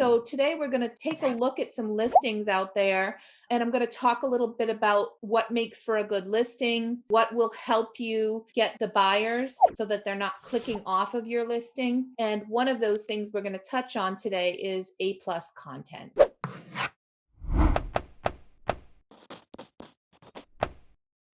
So today we're going to take a look at some listings out there, and I'm going to talk a little bit about what makes for a good listing, what will help you get the buyers so that they're not clicking off of your listing. And one of those things we're going to touch on today is A+ content.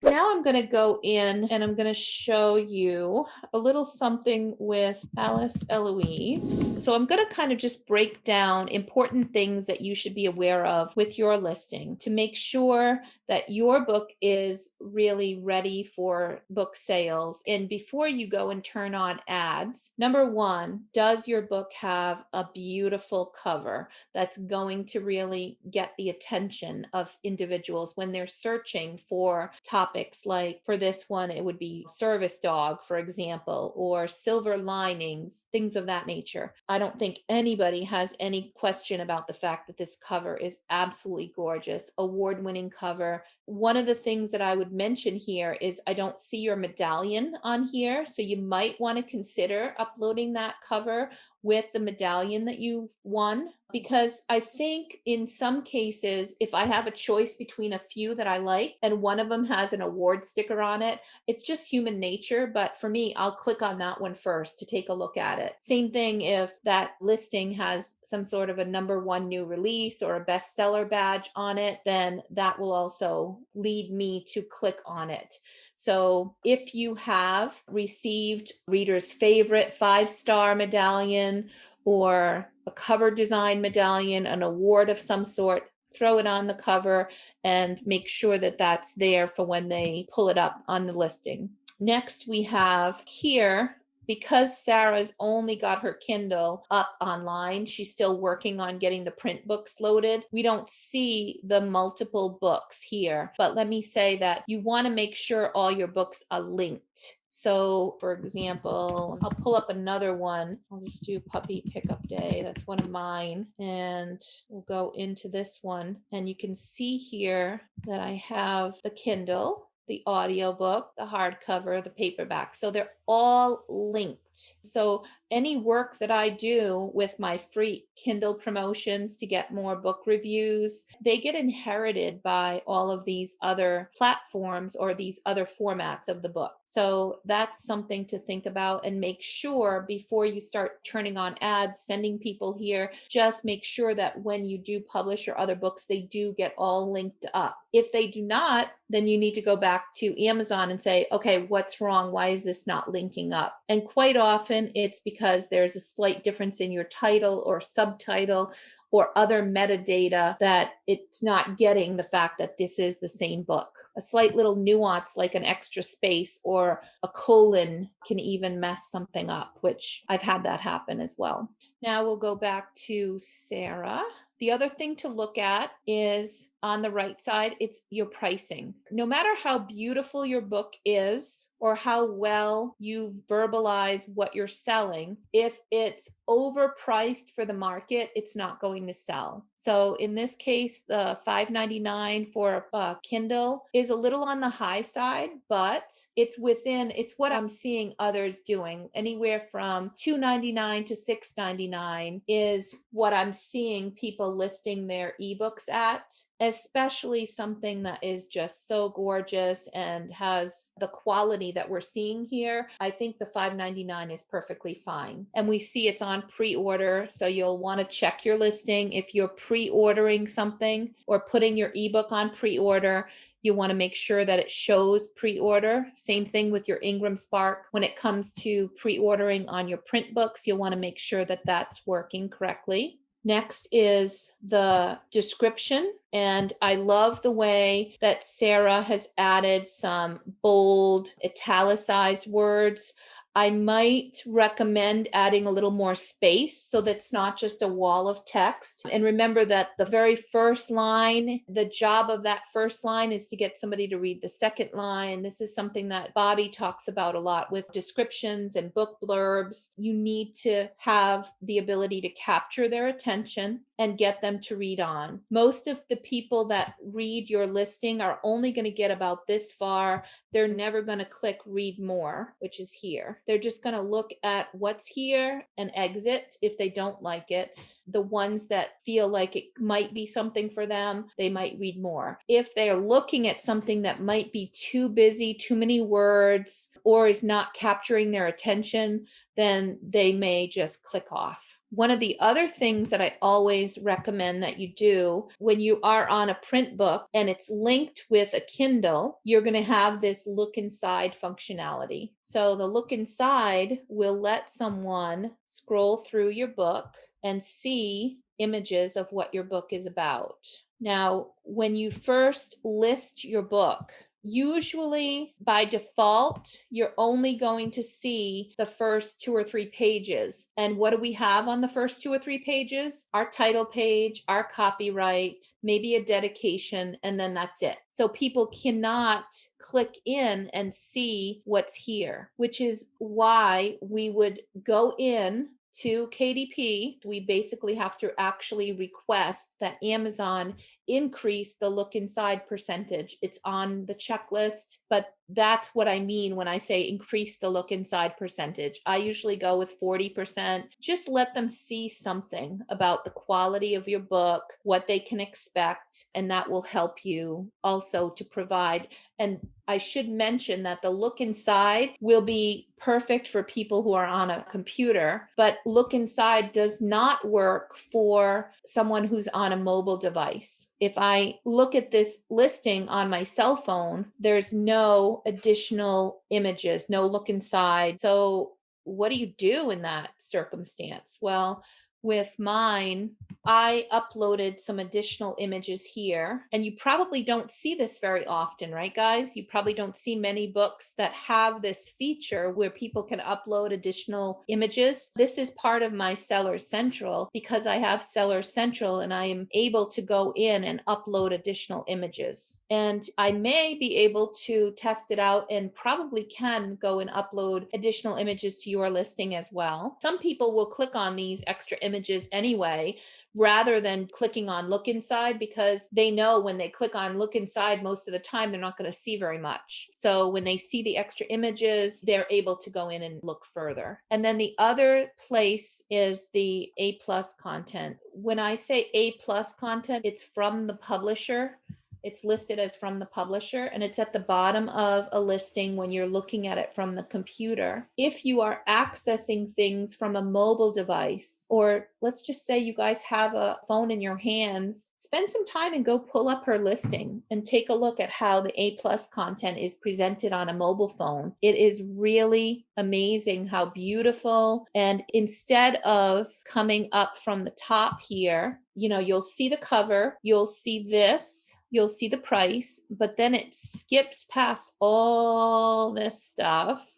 Now I'm going to go in and I'm going to show you a little something with Alice Eloise. So I'm going to kind of just break down important things that you should be aware of with your listing to make sure that your book is really ready for book sales. And before you go and turn on ads, number one, does your book have a beautiful cover that's going to really get the attention of individuals when they're searching for topics? Like for this one, it would be service dog, for example, or silver linings, things of that nature. I don't think anybody has any question about the fact that this cover is absolutely gorgeous, award-winning cover. One of the things that I would mention here is I don't see your medallion on here, so you might want to consider uploading that cover with the medallion that you won, because I think in some cases, if I have a choice between a few that I like and one of them has an award sticker on it, it's just human nature. But for me, I'll click on that one first to take a look at it. Same thing if that listing has some sort of a #1 new release or a bestseller badge on it, then that will also lead me to click on it. So if you have received reader's favorite 5-star medallion or a cover design medallion, an award of some sort, throw it on the cover and make sure that that's there for when they pull it up on the listing. Next, we have here, because Sarah's only got her Kindle up online, she's still working on getting the print books loaded. We don't see the multiple books here, but let me say that you want to make sure all your books are linked. So for example, I'll pull up another one. I'll just do Puppy Pickup Day. That's one of mine. And we'll go into this one. And you can see here that I have the Kindle, the audiobook, the hardcover, the paperback. So they're all linked. So any work that I do with my free Kindle promotions to get more book reviews, they get inherited by all of these other platforms or these other formats of the book. So that's something to think about, and make sure before you start turning on ads, sending people here, just make sure that when you do publish your other books, they do get all linked up. If they do not, then you need to go back to Amazon and say, okay, what's wrong? Why is this not linking up? And quite often it's because there's a slight difference in your title or subtitle or other metadata that it's not getting the fact that this is the same book. A slight little nuance like an extra space or a colon can even mess something up, which I've had that happen as well. Now we'll go back to Sarah. The other thing to look at is on the right side, it's your pricing. No matter how beautiful your book is or how well you verbalize what you're selling, if it's overpriced for the market, it's not going to sell. So in this case, the $5.99 for a Kindle is a little on the high side, but it's what I'm seeing others doing. Anywhere from $2.99 to $6.99 is what I'm seeing people listing their ebooks at, especially something that is just so gorgeous and has the quality that we're seeing here. I think the $5.99 is perfectly fine. And we see it's on pre-order, so you'll want to check your listing. If you're pre-ordering something or putting your ebook on pre-order, you want to make sure that it shows pre-order. Same thing with your Ingram Spark. When it comes to pre-ordering on your print books, you'll want to make sure that that's working correctly. Next is the description. And I love the way that Sarah has added some bold, italicized words. I might recommend adding a little more space so that's not just a wall of text. And remember that the very first line, the job of that first line is to get somebody to read the second line. This is something that Bobby talks about a lot with descriptions and book blurbs. You need to have the ability to capture their attention. and get them to read on. Most of the people that read your listing are only going to get about this far. They're never going to click read more, which is here. They're just going to look at what's here and exit if they don't like it. The ones that feel like it might be something for them, they might read more. If they're looking at something that might be too busy, too many words, or is not capturing their attention, then they may just click off. One of the other things that I always recommend that you do when you are on a print book and it's linked with a Kindle, you're going to have this look inside functionality. So the look inside will let someone scroll through your book and see images of what your book is about. Now, when you first list your book, usually by default, you're only going to see the first 2 or 3 pages. And what do we have on the first 2 or 3 pages? Our title page, our copyright, maybe a dedication, and then that's it. So people cannot click in and see what's here, which is why we would go in to KDP. We basically have to actually request that Amazon increase the look inside percentage. It's on the checklist, but that's what I mean when I say increase the look inside percentage. I usually go with 40%. Just let them see something about the quality of your book, what they can expect, and that will help you also to provide. And I should mention that the look inside will be perfect for people who are on a computer, but look inside does not work for someone who's on a mobile device. If I look at this listing on my cell phone, there's no additional images, no look inside. So what do you do in that circumstance? Well, with mine, I uploaded some additional images here, and you probably don't see this very often, right, guys? You probably don't see many books that have this feature where people can upload additional images. This is part of my Seller Central because I have Seller Central and I am able to go in and upload additional images. And I may be able to test it out and probably can go and upload additional images to your listing as well. Some people will click on these extra images anyway, rather than clicking on look inside, because they know when they click on look inside, most of the time they're not going to see very much. So when they see the extra images, they're able to go in and look further. And then the other place is the A+ content. When I say A+ content, it's from the publisher. It's listed as from the publisher, and it's at the bottom of a listing when you're looking at it from the computer. If you are accessing things from a mobile device, or let's just say you guys have a phone in your hands, spend some time and go pull up her listing and take a look at how the A+ content is presented on a mobile phone. It is really amazing how beautiful. And instead of coming up from the top here, you'll see the cover, you'll see this, you'll see the price, but then it skips past all this stuff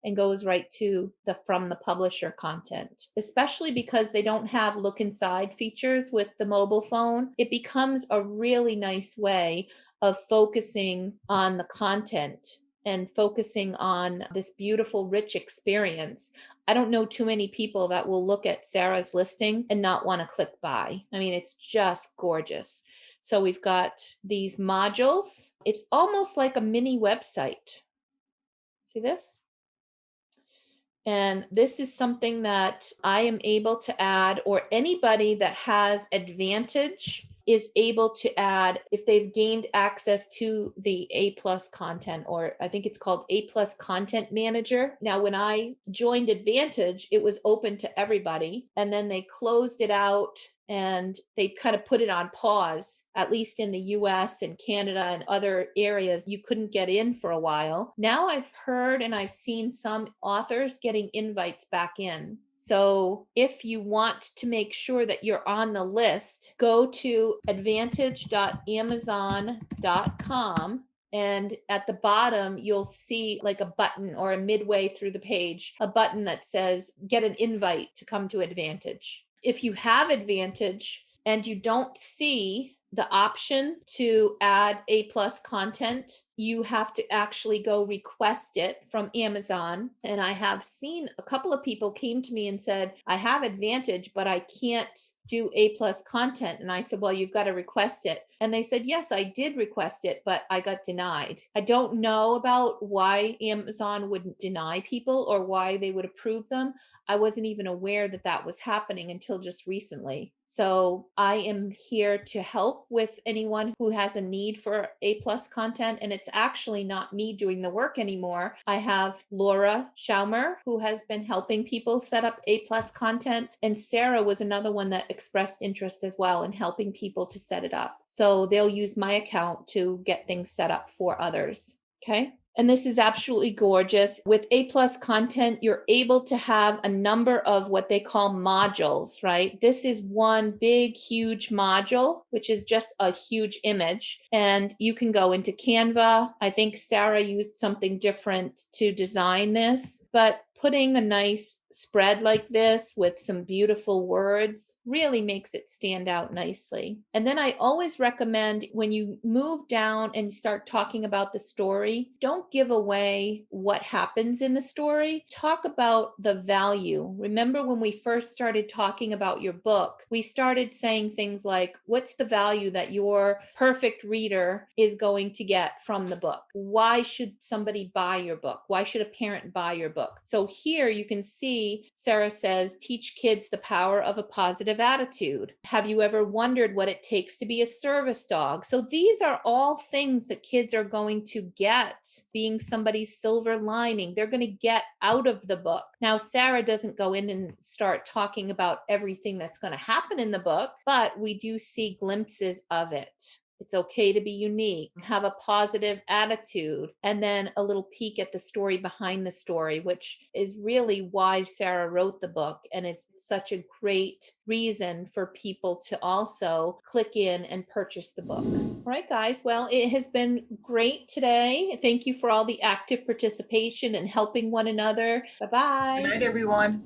and goes right to the from the publisher content. Especially because they don't have look inside features with the mobile phone, it becomes a really nice way of focusing on the content and focusing on this beautiful, rich experience. I don't know too many people that will look at Sarah's listing and not want to click buy. I mean, it's just gorgeous. So we've got these modules. It's almost like a mini website. See this? And this is something that I am able to add, or anybody that has Advantage is able to add if they've gained access to the A+ content, or I think it's called A+ Content Manager. Now, when I joined Advantage, it was open to everybody, and then they closed it out and they kind of put it on pause, at least in the US and Canada and other areas. You couldn't get in for a while. Now I've heard and I've seen some authors getting invites back in. So if you want to make sure that you're on the list, go to advantage.amazon.com. And at the bottom, you'll see like a button, or a midway through the page, a button that says get an invite to come to Advantage. If you have Advantage and you don't see the option to add A+ content, you have to actually go request it from Amazon. And I have seen a couple of people came to me and said, I have Advantage, but I can't do A plus content. And I said, well, you've got to request it. And they said, yes, I did request it, but I got denied. I don't know about why Amazon wouldn't deny people or why they would approve them. I wasn't even aware that that was happening until just recently. So I am here to help with anyone who has a need for A plus content. And it's actually not me doing the work anymore. I have Laura Schaumer, who has been helping people set up A plus content. And Sarah was another one that expressed interest as well in helping people to set it up. So they'll use my account to get things set up for others. Okay. And this is absolutely gorgeous. With A plus content, you're able to have a number of what they call modules, right? This is one big, huge module, which is just a huge image. And you can go into Canva. I think Sarah used something different to design this, but putting a nice spread like this with some beautiful words really makes it stand out nicely. And then I always recommend when you move down and start talking about the story, don't give away what happens in the story. Talk about the value. Remember when we first started talking about your book, we started saying things like, what's the value that your perfect reader is going to get from the book? Why should somebody buy your book? Why should a parent buy your book? So here you can see Sarah says, teach kids the power of a positive attitude. Have you ever wondered what it takes to be a service dog? So these are all things that kids are going to get, being somebody's silver lining. They're going to get out of the book. Now, Sarah doesn't go in and start talking about everything that's going to happen in the book, but we do see glimpses of it. It's okay to be unique, have a positive attitude, and then a little peek at the story behind the story, which is really why Sarah wrote the book. And it's such a great reason for people to also click in and purchase the book. All right, guys. Well, it has been great today. Thank you for all the active participation and helping one another. Bye-bye. Good night, everyone.